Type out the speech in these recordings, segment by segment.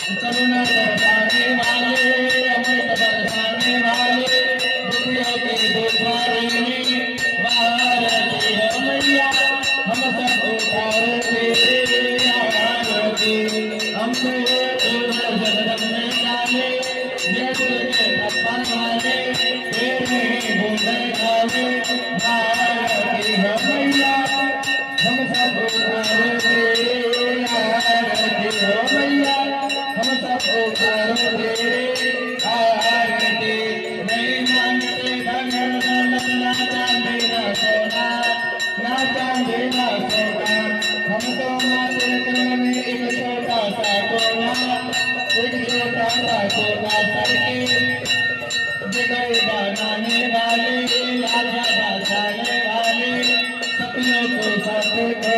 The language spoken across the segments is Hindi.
करुणा बरसाने वाले, अमृत बरसाने वाले, दुखियों के दुख हरने वाली है मैया, हम सब उतार तेरे आरती। हमसे पूर्ण जगत में डाले, ये तुझे थप्पड़ मारे, तेरे ही बूंदे खावे भारती है मैया, हम सब उतार तेरे आरती है मैया, हम सब उतार तेरे आरती। नहीं मांगते धन दौलत ना चांदी ना सोना, ना चांदी ना सोना, हम तो मात्र दिल में एक छोटा सा कोना, एक छोटा सा कोना करके जगह बनाने वाले, राजा बचाने वाले, सपनों को सत्य को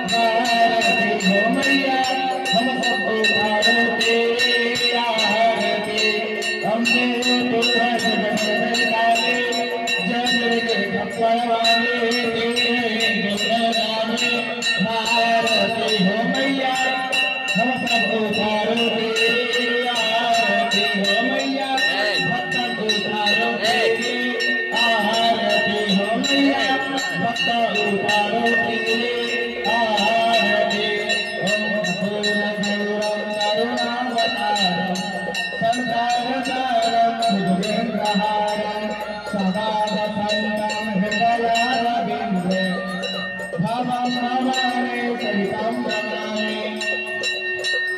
भारती हो मैया, हम सब उतारो तेरी आरती। हमने पूरा जगत में डाले, जग के थप्पड़ वाले, तेरे गुण गाने भारती हो मैया, हम सब उतारो तेरी आरती हो मैया, भक्त उतारो तेरी आरती हो मैया, भक्त उतारो तेरी आरती। ओम पूर्ण गौरव करुणावतारम, संसार सारम भुजगेन्द्रहारम, सदा वसन्तं हृदयारविन्दे, भवं भवानी सहितं नमामि।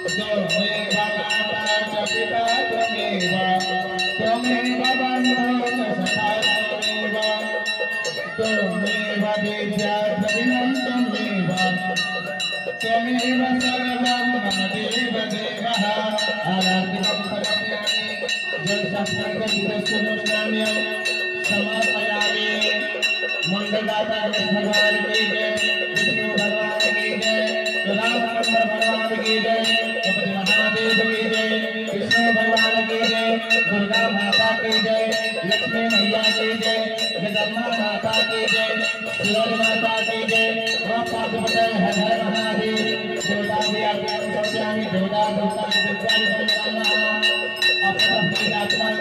त्वमेव माता च पिता त्वमेव, त्वमेव बन्धुः च सखा त्वमेव, त्वमेव विद्या द्रविणं त्वमेव, त्वमेव सर्वं मम देव देवः। आराधितं समर्पयामि, जलशास्त्रगन्धस्तुनुष्काम्यं समर्पयामि। मंगलदाता भगवान की जय, विष्णु भगवान की जय, रामचंद्र भगवान की जय, गणपति महादेव की जय, विष्णु भगवान की जय, दुर्गा माता की जय, लक्ष्मी मैया की जय, जगन्नाथ माता की जय, सूरज माता की जय, ओम पार्वती हर हर महादेव। देवता भी आपके समर्पयामि, देवता देवता के विद्या अपनी आत्मा में